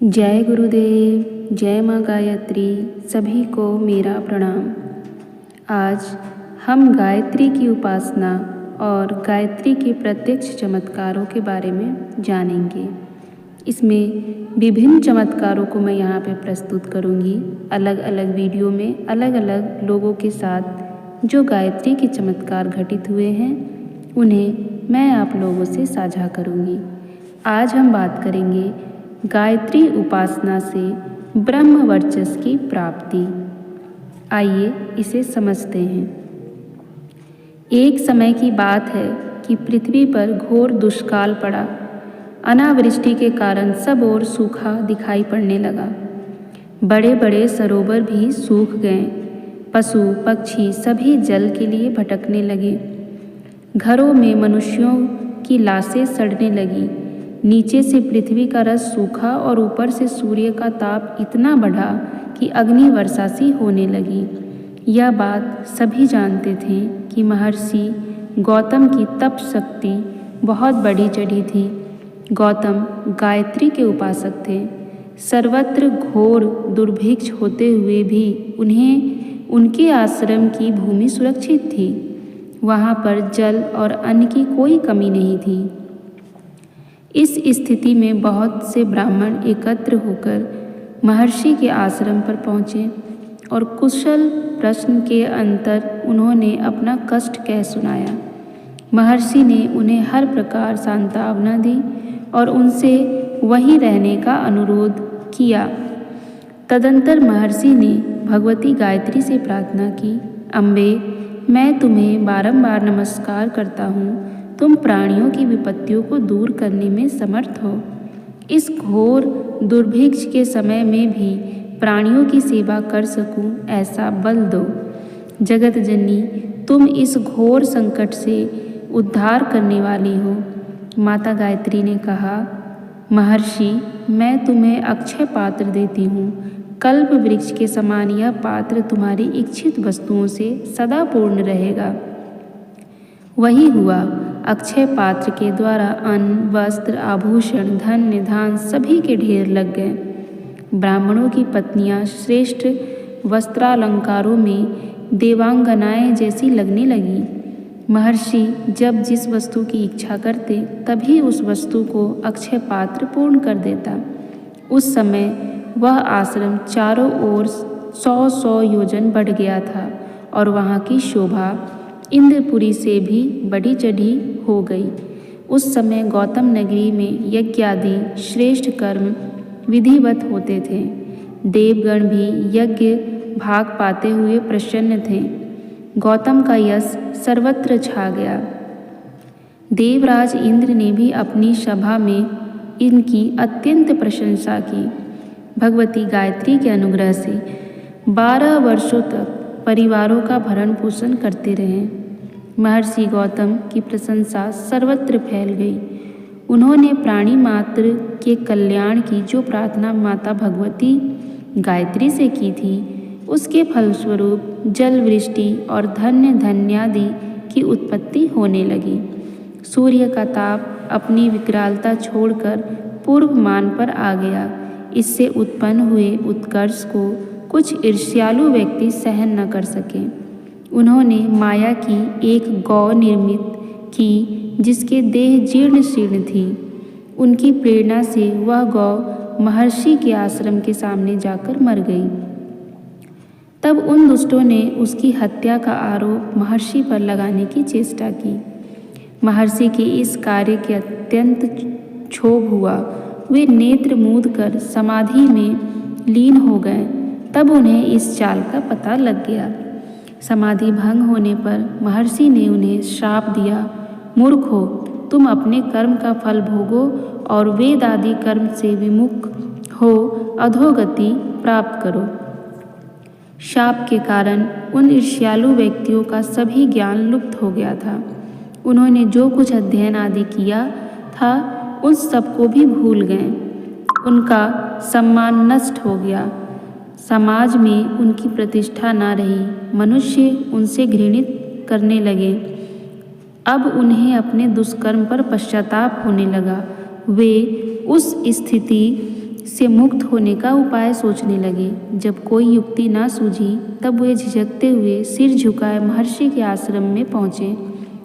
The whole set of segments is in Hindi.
जय गुरुदेव, जय माँ गायत्री। सभी को मेरा प्रणाम। आज हम गायत्री की उपासना और गायत्री के प्रत्यक्ष चमत्कारों के बारे में जानेंगे। इसमें विभिन्न चमत्कारों को मैं यहाँ पे प्रस्तुत करूँगी। अलग अलग वीडियो में अलग अलग लोगों के साथ जो गायत्री के चमत्कार घटित हुए हैं उन्हें मैं आप लोगों से साझा करूँगी। आज हम बात करेंगे गायत्री उपासना से ब्रह्म वर्चस्व की प्राप्ति। आइए इसे समझते हैं। एक समय की बात है कि पृथ्वी पर घोर दुष्काल पड़ा। अनावृष्टि के कारण सब ओर सूखा दिखाई पड़ने लगा। बड़े बड़े सरोवर भी सूख गए। पशु पक्षी सभी जल के लिए भटकने लगे। घरों में मनुष्यों की लाशें सड़ने लगी। नीचे से पृथ्वी का रस सूखा और ऊपर से सूर्य का ताप इतना बढ़ा कि अग्नि वर्षा सी होने लगी। यह बात सभी जानते थे कि महर्षि गौतम की तप शक्ति बहुत बढ़ी चढ़ी थी। गौतम गायत्री के उपासक थे। सर्वत्र घोर दुर्भिक्ष होते हुए भी उन्हें उनके आश्रम की भूमि सुरक्षित थी। वहाँ पर जल और अन्न की कोई कमी नहीं थी। इस स्थिति में बहुत से ब्राह्मण एकत्र होकर महर्षि के आश्रम पर पहुँचे और कुशल प्रश्न के अंतर उन्होंने अपना कष्ट कह सुनाया। महर्षि ने उन्हें हर प्रकार सांत्वना दी और उनसे वहीं रहने का अनुरोध किया। तदंतर महर्षि ने भगवती गायत्री से प्रार्थना की, अम्बे, मैं तुम्हें बारंबार नमस्कार करता हूँ। तुम प्राणियों की विपत्तियों को दूर करने में समर्थ हो। इस घोर दुर्भिक्ष के समय में भी प्राणियों की सेवा कर सकूं, ऐसा बल दो। जगत जननी, तुम इस घोर संकट से उद्धार करने वाली हो। माता गायत्री ने कहा, महर्षि, मैं तुम्हें अक्षय पात्र देती हूँ। कल्प वृक्ष के समान यह पात्र तुम्हारी इच्छित वस्तुओं से सदा पूर्ण रहेगा। वही हुआ। अक्षय पात्र के द्वारा अन्न, वस्त्र, आभूषण, धन, निधान सभी के ढेर लग गए। ब्राह्मणों की पत्नियां श्रेष्ठ वस्त्रालंकारों में देवांगनाएं जैसी लगने लगी। महर्षि जब जिस वस्तु की इच्छा करते तभी उस वस्तु को अक्षय पात्र पूर्ण कर देता। उस समय वह आश्रम चारों ओर 100 योजन बढ़ गया था और वहाँ की शोभा इंद्रपुरी से भी बढ़ी चढ़ी हो गई। उस समय गौतम नगरी में यज्ञ आदि श्रेष्ठ कर्म विधिवत होते थे। देवगण भी यज्ञ भाग पाते हुए प्रसन्न थे। गौतम का यश सर्वत्र छा गया। देवराज इंद्र ने भी अपनी सभा में इनकी अत्यंत प्रशंसा की। भगवती गायत्री के अनुग्रह से 12 वर्षों तक परिवारों का भरण पोषण करते रहे। महर्षि गौतम की प्रशंसा सर्वत्र फैल गई। उन्होंने प्राणी मात्र के कल्याण की जो प्रार्थना माता भगवती गायत्री से की थी, उसके फलस्वरूप जल वृष्टि और धन्य धन्यादि की उत्पत्ति होने लगी। सूर्य का ताप अपनी विकरालता छोड़कर पूर्वमान पर आ गया। इससे उत्पन्न हुए उत्कर्ष को कुछ ईर्ष्यालु व्यक्ति सहन न कर सके। उन्होंने माया की एक गौ निर्मित की जिसके देह जीर्ण शीर्ण थी। उनकी प्रेरणा से वह गौ महर्षि के आश्रम के सामने जाकर मर गई। तब उन दुष्टों ने उसकी हत्या का आरोप महर्षि पर लगाने की चेष्टा की। महर्षि के इस कार्य के अत्यंत क्षोभ हुआ। वे नेत्र मूंद कर समाधि में लीन हो गए। तब उन्हें इस चाल का पता लग गया। समाधि भंग होने पर महर्षि ने उन्हें श्राप दिया, मूर्ख हो, तुम अपने कर्म का फल भोगो और वेद आदि कर्म से विमुख हो अधोगति प्राप्त करो। शाप के कारण उन ईर्ष्यालु व्यक्तियों का सभी ज्ञान लुप्त हो गया था। उन्होंने जो कुछ अध्ययन आदि किया था उन सबको भी भूल गए। उनका सम्मान नष्ट हो गया। समाज में उनकी प्रतिष्ठा न रही। मनुष्य उनसे घृणित करने लगे। अब उन्हें अपने दुष्कर्म पर पश्चाताप होने लगा। वे उस स्थिति से मुक्त होने का उपाय सोचने लगे। जब कोई युक्ति ना सूझी तब वे झिझकते हुए सिर झुकाए महर्षि के आश्रम में पहुँचे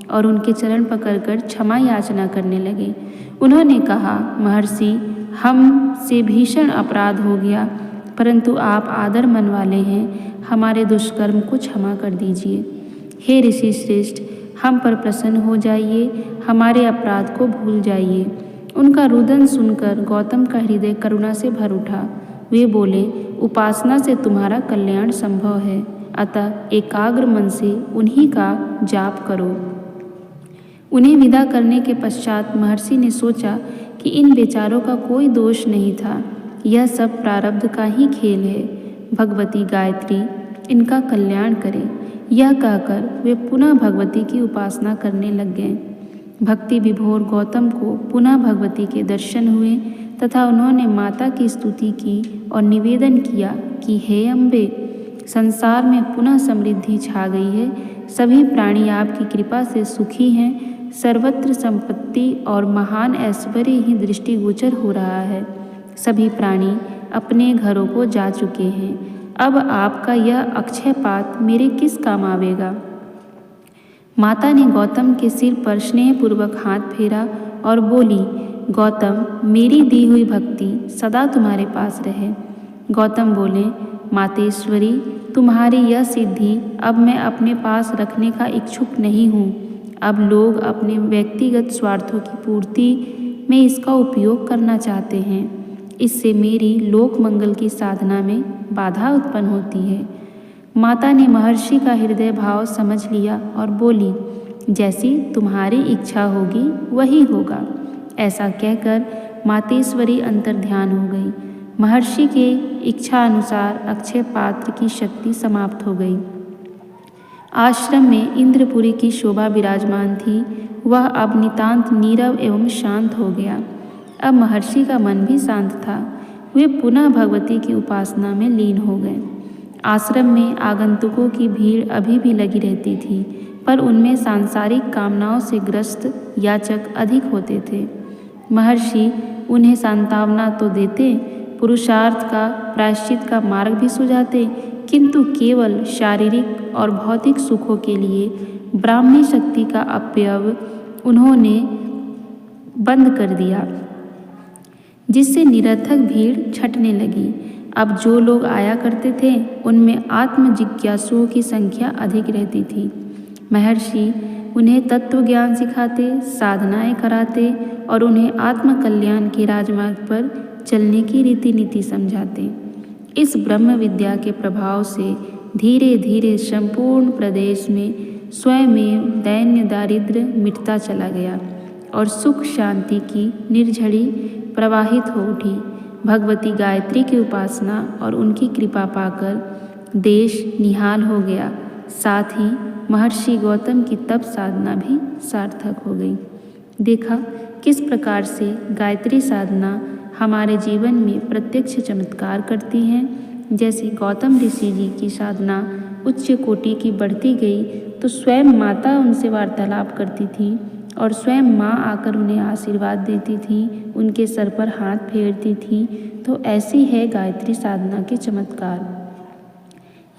और उनके चरण पकड़कर क्षमा याचना करने लगे। उन्होंने कहा, महर्षि, हमसे भीषण अपराध हो गया, परंतु आप आदर मन वाले हैं, हमारे दुष्कर्म को क्षमा कर दीजिए। हे ऋषि श्रेष्ठ, हम पर प्रसन्न हो जाइए, हमारे अपराध को भूल जाइए। उनका रुदन सुनकर गौतम का हृदय करुणा से भर उठा। वे बोले, उपासना से तुम्हारा कल्याण संभव है, अतः एकाग्र मन से उन्हीं का जाप करो। उन्हें विदा करने के पश्चात महर्षि ने सोचा कि इन बेचारों का कोई दोष नहीं था, यह सब प्रारब्ध का ही खेल है। भगवती गायत्री इनका कल्याण करे। यह कहकर वे पुनः भगवती की उपासना करने लग गए। भक्ति विभोर गौतम को पुनः भगवती के दर्शन हुए तथा उन्होंने माता की स्तुति की और निवेदन किया कि हे अम्बे, संसार में पुनः समृद्धि छा गई है, सभी प्राणी आपकी कृपा से सुखी हैं, सर्वत्र संपत्ति और महान ऐश्वर्य ही दृष्टिगोचर हो रहा है। सभी प्राणी अपने घरों को जा चुके हैं। अब आपका यह अक्षय पात मेरे किस काम आवेगा। माता ने गौतम के सिर पर स्नेहपूर्वक हाथ फेरा और बोली, गौतम, मेरी दी हुई भक्ति सदा तुम्हारे पास रहे। गौतम बोले, मातेश्वरी, तुम्हारी यह सिद्धि अब मैं अपने पास रखने का इच्छुक नहीं हूँ। अब लोग अपने व्यक्तिगत स्वार्थों की पूर्ति में इसका उपयोग करना चाहते हैं। इससे मेरी लोक मंगल की साधना में बाधा उत्पन्न होती है। माता ने महर्षि का हृदय भाव समझ लिया और बोली, जैसी तुम्हारी इच्छा होगी वही होगा। ऐसा कहकर मातेश्वरी अंतर्ध्यान हो गई। महर्षि के इच्छा अनुसार अक्षय पात्र की शक्ति समाप्त हो गई। आश्रम में इंद्रपुरी की शोभा विराजमान थी। वह अब नितांत नीरव एवं शांत हो गया। अब महर्षि का मन भी शांत था। वे पुनः भगवती की उपासना में लीन हो गए। आश्रम में आगंतुकों की भीड़ अभी भी लगी रहती थी, पर उनमें सांसारिक कामनाओं से ग्रस्त याचक अधिक होते थे। महर्षि उन्हें सांत्वना तो देते, पुरुषार्थ का प्रायश्चित का मार्ग भी सुझाते, किंतु केवल शारीरिक और भौतिक सुखों के लिए ब्राह्मी शक्ति का अपव्यय उन्होंने बंद कर दिया, जिससे निरर्थक भीड़ छटने लगी। अब जो लोग आया करते थे उनमें आत्म जिज्ञासुओं की संख्या अधिक रहती थी। महर्षि उन्हें तत्व ज्ञान सिखाते, साधनाएं कराते और उन्हें आत्म कल्याण के राजमार्ग पर चलने की रीति नीति समझाते। इस ब्रह्म विद्या के प्रभाव से धीरे धीरे संपूर्ण प्रदेश में स्वयं में दैन्य दारिद्र्य मिटता चला गया और सुख शांति की निर्झरी प्रवाहित हो उठी। भगवती गायत्री की उपासना और उनकी कृपा पाकर देश निहाल हो गया। साथ ही महर्षि गौतम की तप साधना भी सार्थक हो गई। देखा किस प्रकार से गायत्री साधना हमारे जीवन में प्रत्यक्ष चमत्कार करती हैं। जैसे गौतम ऋषि जी की साधना उच्च कोटि की बढ़ती गई तो स्वयं माता उनसे वार्तालाप करती थी और स्वयं माँ आकर उन्हें आशीर्वाद देती थी, उनके सर पर हाथ फेरती थी। तो ऐसी है गायत्री साधना के चमत्कार।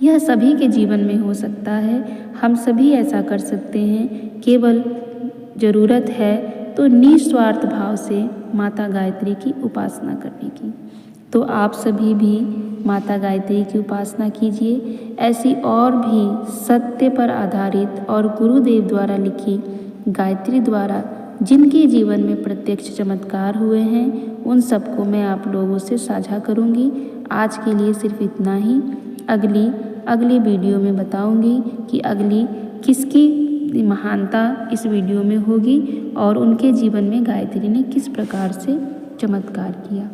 यह सभी के जीवन में हो सकता है। हम सभी ऐसा कर सकते हैं। केवल ज़रूरत है तो निस्वार्थ भाव से माता गायत्री की उपासना करने की। तो आप सभी भी माता गायत्री की उपासना कीजिए। ऐसी और भी सत्य पर आधारित और गुरुदेव द्वारा लिखी गायत्री द्वारा जिनके जीवन में प्रत्यक्ष चमत्कार हुए हैं उन सबको मैं आप लोगों से साझा करूंगी। आज के लिए सिर्फ इतना ही। अगली वीडियो में बताऊंगी कि अगली किसकी महानता इस वीडियो में होगी और उनके जीवन में गायत्री ने किस प्रकार से चमत्कार किया।